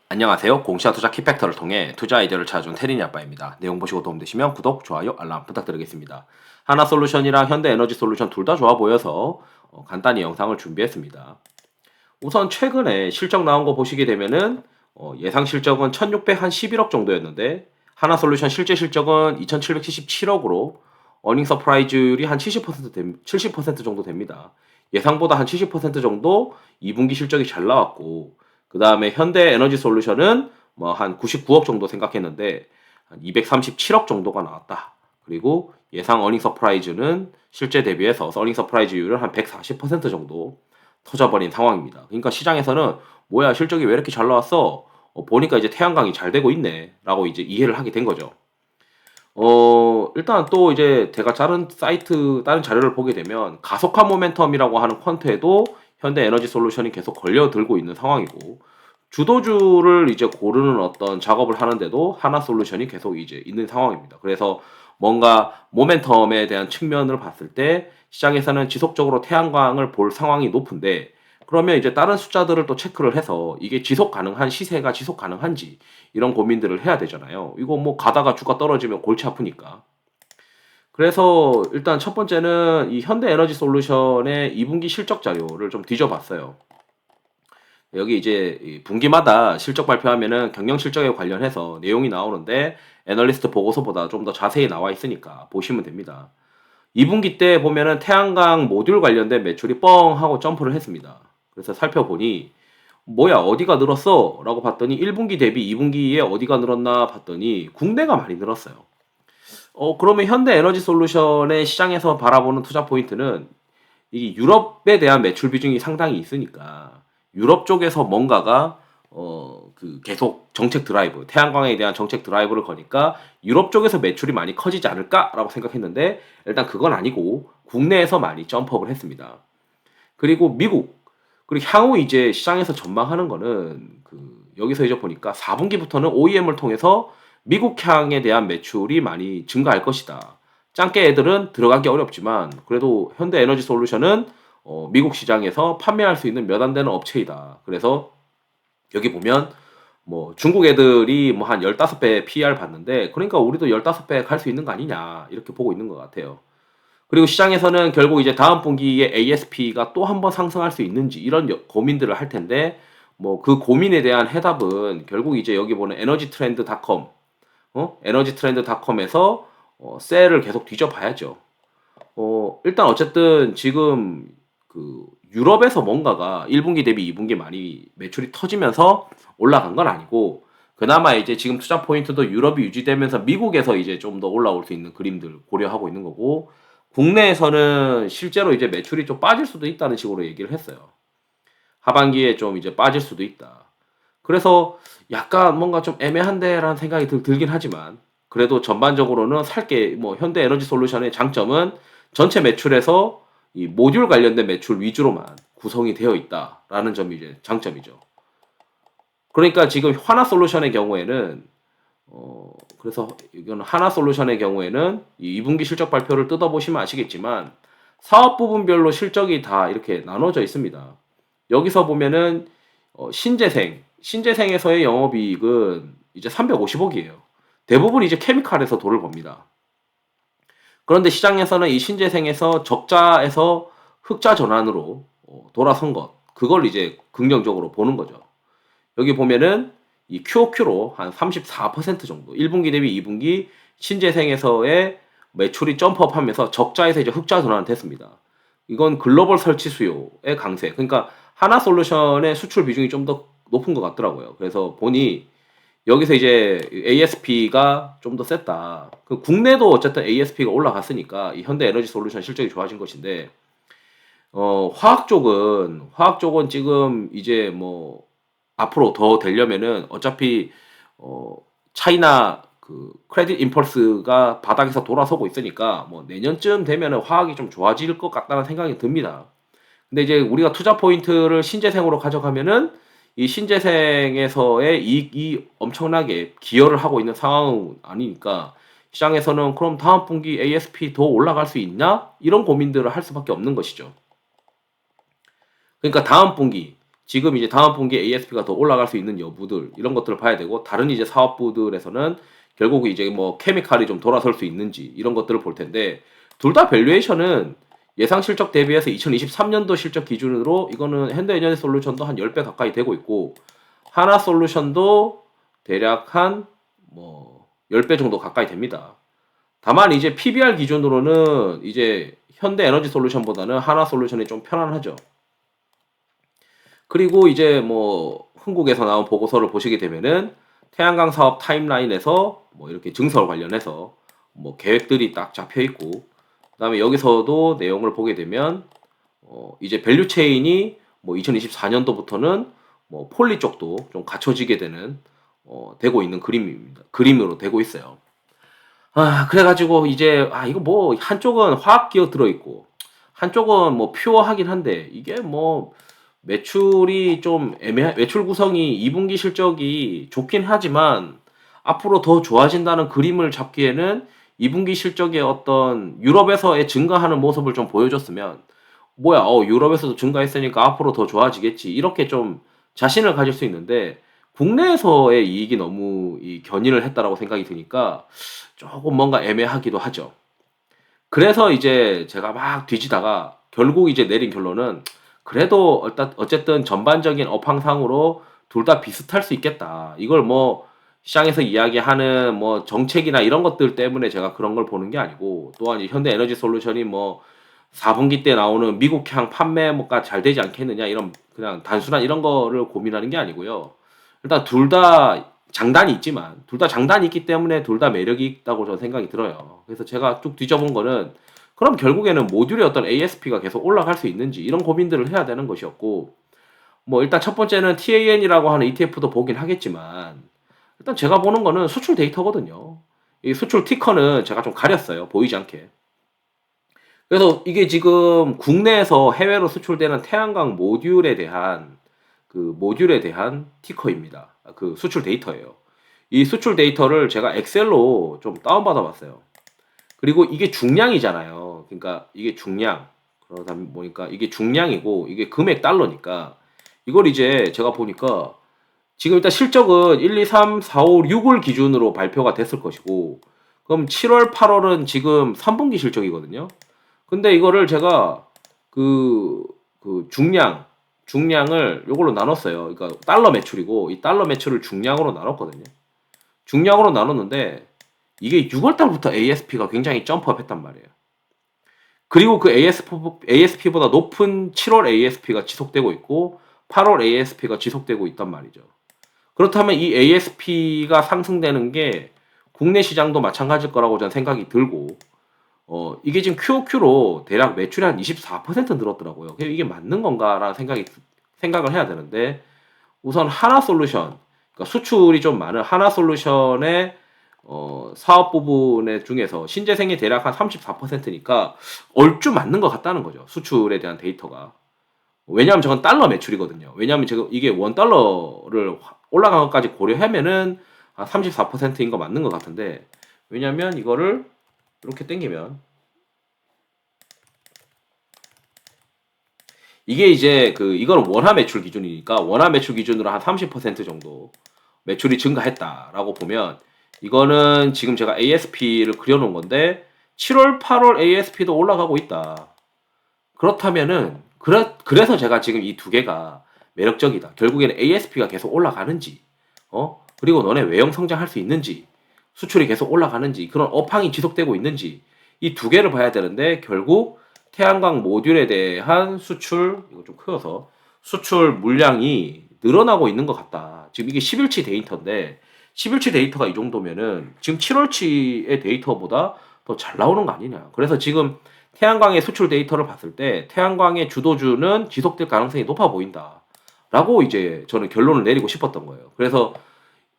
안녕하세요. 공시와 투자 키팩터를 통해 투자 아이디어를 찾아준 테린이 아빠입니다. 내용 보시고 도움되시면 구독, 좋아요, 알람 부탁드리겠습니다. 하나솔루션이랑 현대에너지솔루션 둘 다 좋아 보여서 간단히 영상을 준비했습니다. 우선 최근에 실적 나온 거 보시게 되면은 예상 실적은 1611억 정도였는데 하나솔루션 실제 실적은 2777억으로 어닝 서프라이즈율이 한 70% 정도 됩니다. 예상보다 한 70% 정도 2분기 실적이 잘 나왔고 그 다음에 현대에너지솔루션은 뭐 한 99억 정도 생각했는데 한 237억 정도가 나왔다. 그리고 예상 어닝 서프라이즈는 실제 대비해서 어닝 서프라이즈율은 한 140% 정도 터져버린 상황입니다. 그러니까 시장에서는 뭐야 실적이 왜 이렇게 잘 나왔어? 보니까 이제 태양광이 잘 되고 있네 라고 이제 이해를 하게 된 거죠. 일단 또 이제 제가 다른 자료를 보게 되면 가속화 모멘텀이라고 하는 퀀트에도 현대에너지솔루션이 계속 걸려들고 있는 상황이고 주도주를 이제 고르는 어떤 작업을 하는데도 하나솔루션이 계속 이제 있는 상황입니다. 그래서 뭔가 모멘텀에 대한 측면을 봤을 때 시장에서는 지속적으로 태양광을 볼 상황이 높은데 그러면 이제 다른 숫자들을 또 체크를 해서 이게 지속 가능한 시세가 지속 가능한지 이런 고민들을 해야 되잖아요. 이거 뭐 가다가 주가 떨어지면 골치 아프니까. 그래서 일단 첫 번째는 이 현대에너지솔루션의 2분기 실적 자료를 좀 뒤져봤어요. 여기 이제 분기마다 실적 발표하면은 경영 실적에 관련해서 내용이 나오는데 애널리스트 보고서보다 좀 더 자세히 나와 있으니까 보시면 됩니다. 2분기 때 보면은 태양광 모듈 관련된 매출이 뻥 하고 점프를 했습니다. 그래서 살펴보니 뭐야 어디가 늘었어? 라고 봤더니 1분기 대비 2분기에 어디가 늘었나 봤더니 국내가 많이 늘었어요. 그러면 현대에너지솔루션의 시장에서 바라보는 투자 포인트는 이 유럽에 대한 매출 비중이 상당히 있으니까 유럽 쪽에서 뭔가가 그 계속 정책 드라이브, 태양광에 대한 정책 드라이브를 거니까 유럽 쪽에서 매출이 많이 커지지 않을까라고 생각했는데 일단 그건 아니고 국내에서 많이 점프업을 했습니다. 그리고 미국, 그리고 향후 이제 시장에서 전망하는 거는 여기서 이제 보니까 4분기부터는 OEM을 통해서 미국향에 대한 매출이 많이 증가할 것이다. 짱깨 애들은 들어가기 어렵지만 그래도 현대에너지솔루션은 미국 시장에서 판매할 수 있는 몇 안 되는 업체이다. 그래서 여기 보면 뭐 중국 애들이 뭐 한 15배 PER 받는데 그러니까 우리도 15배 갈 수 있는 거 아니냐 이렇게 보고 있는 것 같아요. 그리고 시장에서는 결국 이제 다음 분기에 ASP가 또 한 번 상승할 수 있는지 이런 고민들을 할 텐데 뭐 그 고민에 대한 해답은 결국 이제 여기 보는 에너지트렌드닷컴 에너지트렌드닷컴에서 셀을 계속 뒤져봐야죠. 일단 어쨌든 지금 유럽에서 뭔가가 1분기 대비 2분기 많이 매출이 터지면서 올라간 건 아니고 그나마 이제 지금 투자 포인트도 유럽이 유지되면서 미국에서 이제 좀 더 올라올 수 있는 그림들 고려하고 있는 거고 국내에서는 실제로 이제 매출이 좀 빠질 수도 있다는 식으로 얘기를 했어요. 하반기에 좀 이제 빠질 수도 있다. 그래서 약간 뭔가 좀 애매한데라는 생각이 들긴 하지만 그래도 전반적으로는 살게 뭐 현대에너지솔루션의 장점은 전체 매출에서 이 모듈 관련된 매출 위주로만 구성이 되어 있다라는 점이 이제 장점이죠. 그러니까 지금 하나솔루션의 경우에는 그래서 이건 하나솔루션의 경우에는 이 2분기 실적 발표를 뜯어보시면 아시겠지만 사업 부분별로 실적이 다 이렇게 나눠져 있습니다. 여기서 보면은 신재생에서의 영업이익은 이제 350억이에요. 대부분 이제 케미칼에서 돈을 법니다. 그런데 시장에서는 이 신재생에서 적자에서 흑자 전환으로 돌아선 것, 그걸 이제 긍정적으로 보는 거죠. 여기 보면은 이 QOQ로 한 34% 정도, 1분기 대비 2분기 신재생에서의 매출이 점프업하면서 적자에서 이제 흑자 전환이 됐습니다. 이건 글로벌 설치 수요의 강세. 그러니까 하나솔루션의 수출 비중이 좀 더 높은 것 같더라고요. 그래서 보니 여기서 이제 ASP가 좀 더 셌다. 국내도 어쨌든 ASP가 올라갔으니까 이 현대에너지솔루션 실적이 좋아진 것인데 화학 쪽은 지금 이제 뭐 앞으로 더 되려면은 어차피 어 차이나 크레딧 임펄스가 바닥에서 돌아서고 있으니까 뭐 내년쯤 되면은 화학이 좀 좋아질 것 같다는 생각이 듭니다. 근데 이제 우리가 투자 포인트를 신재생으로 가져가면은 이 신재생에서의 이익이 엄청나게 기여를 하고 있는 상황은 아니니까 시장에서는 그럼 다음 분기 ASP 더 올라갈 수 있냐? 이런 고민들을 할 수밖에 없는 것이죠. 그러니까 다음 분기 지금 이제 다음 분기에 ASP가 더 올라갈 수 있는 여부들 이런 것들을 봐야 되고 다른 이제 사업부들에서는 결국 이제 뭐 케미칼이 좀 돌아설 수 있는지 이런 것들을 볼 텐데 둘 다 밸류에이션은 예상 실적 대비해서 2023년도 실적 기준으로 이거는 현대에너지솔루션도 한 10배 가까이 되고 있고 하나솔루션도 대략 한 뭐 10배 정도 가까이 됩니다. 다만 이제 PBR 기준으로는 이제 현대에너지솔루션보다는 하나솔루션이 좀 편안하죠. 그리고 이제 뭐 흥국에서 나온 보고서를 보시게 되면은 태양광 사업 타임라인에서 뭐 이렇게 증설 관련해서 뭐 계획들이 딱 잡혀 있고 그다음에 여기서도 내용을 보게 되면 이제 밸류 체인이 뭐 2024년도부터는 뭐 폴리 쪽도 좀 갖춰지게 되는 되고 있는 그림입니다. 그림으로 되고 있어요. 아, 그래가지고 이제 이거 뭐 한쪽은 화학 기업 들어 있고 한쪽은 뭐 퓨어하긴 한데 이게 뭐 매출이 좀 매출 구성이 2분기 실적이 좋긴 하지만 앞으로 더 좋아진다는 그림을 잡기에는 2분기 실적의 어떤 유럽에서의 증가하는 모습을 좀 보여줬으면 뭐야, 유럽에서도 증가했으니까 앞으로 더 좋아지겠지. 이렇게 좀 자신을 가질 수 있는데 국내에서의 이익이 너무 이 견인을 했다라고 생각이 드니까 조금 뭔가 애매하기도 하죠. 그래서 이제 제가 막 뒤지다가 결국 이제 내린 결론은 그래도 어쨌든 전반적인 업황상으로 둘 다 비슷할 수 있겠다. 이걸 뭐 시장에서 이야기하는 뭐 정책이나 이런 것들 때문에 제가 그런 걸 보는 게 아니고 또한 이 현대에너지솔루션이 뭐 4분기 때 나오는 미국향 판매가 잘 되지 않겠느냐 이런 그냥 단순한 이런 거를 고민하는 게 아니고요. 일단 둘 다 장단이 있지만 둘 다 장단이 있기 때문에 둘 다 매력이 있다고 저는 생각이 들어요. 그래서 제가 쭉 뒤져본 거는 그럼 결국에는 모듈의 어떤 ASP가 계속 올라갈 수 있는지 이런 고민들을 해야 되는 것이었고 뭐 일단 첫 번째는 TAN이라고 하는 ETF도 보긴 하겠지만 일단 제가 보는 거는 수출 데이터거든요. 이 수출 티커는 제가 좀 가렸어요. 보이지 않게. 그래서 이게 지금 국내에서 해외로 수출되는 태양광 모듈에 대한 티커입니다. 그 수출 데이터예요. 이 수출 데이터를 제가 엑셀로 좀 다운받아 봤어요. 그리고 이게 중량이잖아요. 그러니까 이게 중량. 그러다 보니까 이게 중량이고 이게 금액 달러니까 이걸 이제 제가 보니까 지금 일단 실적은 1, 2, 3, 4, 5, 6을 기준으로 발표가 됐을 것이고 그럼 7월, 8월은 지금 3분기 실적이거든요. 근데 이거를 제가 그, 중량을 요걸로 나눴어요. 그러니까 달러 매출이고 이 달러 매출을 중량으로 나눴거든요. 중량으로 나눴는데 이게 6월 달부터 ASP가 굉장히 점프업 했단 말이에요. 그리고 그 ASP보다 높은 7월 ASP가 지속되고 있고 8월 ASP가 지속되고 있단 말이죠. 그렇다면 이 ASP가 상승되는 게 국내 시장도 마찬가지일 거라고 저는 생각이 들고 이게 지금 QOQ로 대략 매출이 한 24% 늘었더라고요. 이게 맞는 건가라는 생각을 해야 되는데 우선 하나솔루션, 그러니까 수출이 좀 많은 하나솔루션의 사업 부분의 중에서 신재생이 대략 한 34%니까 얼추 맞는 것 같다는 거죠. 수출에 대한 데이터가. 왜냐하면 저건 달러 매출이거든요. 왜냐하면 지금 이게 원 달러를 올라간 것까지 고려하면은 한 34%인 거 맞는 것 같은데 왜냐하면 이거를 이렇게 당기면 이게 이제 이거는 원화 매출 기준이니까 원화 매출 기준으로 한 30% 정도 매출이 증가했다라고 보면 이거는 지금 제가 ASP를 그려놓은 건데 7월, 8월 ASP도 올라가고 있다. 그렇다면은 그래서 제가 지금 이 두 개가 매력적이다. 결국에는 ASP가 계속 올라가는지, 그리고 너네 외형 성장할 수 있는지, 수출이 계속 올라가는지, 그런 업황이 지속되고 있는지 이 두 개를 봐야 되는데 결국 태양광 모듈에 대한 수출 이거 좀 크어서 수출 물량이 늘어나고 있는 것 같다. 지금 이게 10일치 데이터인데 10일치 데이터가 이 정도면은 지금 7월치의 데이터보다 더 잘 나오는 거 아니냐. 그래서 지금 태양광의 수출 데이터를 봤을 때 태양광의 주도주는 지속될 가능성이 높아 보인다. 라고 이제 저는 결론을 내리고 싶었던 거예요. 그래서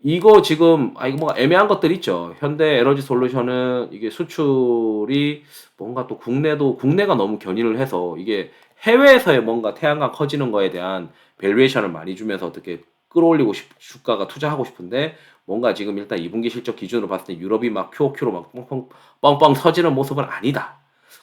이거 지금 이거 뭔가 애매한 것들 있죠. 현대 에너지 솔루션은 이게 수출이 뭔가 또 국내가 너무 견인을 해서 이게 해외에서의 뭔가 태양광 커지는 거에 대한 밸류에이션을 많이 주면서 어떻게 끌어올리고 주가가 투자하고 싶은데 뭔가 지금 일단 2분기 실적 기준으로 봤을 때 유럽이 막 QOQ로 막 뻥뻥 서지는 모습은 아니다.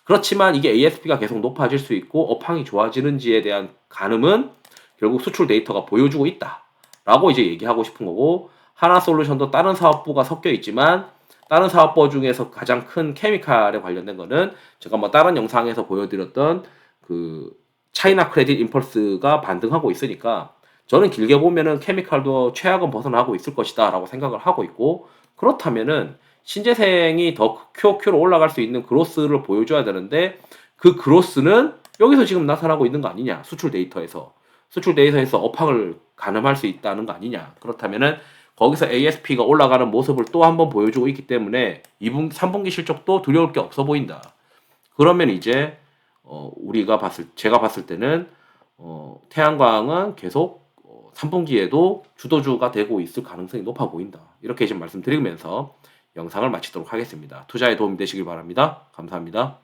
그렇지만 이게 ASP가 계속 높아질 수 있고 업황이 좋아지는지에 대한 가늠은 결국 수출 데이터가 보여주고 있다라고 이제 얘기하고 싶은 거고, 하나솔루션도 다른 사업부가 섞여 있지만 다른 사업부 중에서 가장 큰 케미칼에 관련된 거는 제가 뭐 다른 영상에서 보여드렸던 그 차이나 크레딧 임펄스가 반등하고 있으니까 저는 길게 보면은 케미칼도 최악은 벗어나고 있을 것이다라고 생각을 하고 있고, 그렇다면은 신재생이 더 QOQ로 올라갈 수 있는 그로스를 보여줘야 되는데 그 그로스는 여기서 지금 나타나고 있는 거 아니냐, 수출 데이터에서 업황을 가늠할 수 있다는 거 아니냐. 그렇다면은 거기서 ASP가 올라가는 모습을 또 한 번 보여주고 있기 때문에 2분기, 3분기 실적도 두려울 게 없어 보인다. 그러면 이제 제가 봤을 때는 태양광은 계속 3분기에도 주도주가 되고 있을 가능성이 높아 보인다. 이렇게 지금 말씀드리면서 영상을 마치도록 하겠습니다. 투자에 도움이 되시길 바랍니다. 감사합니다.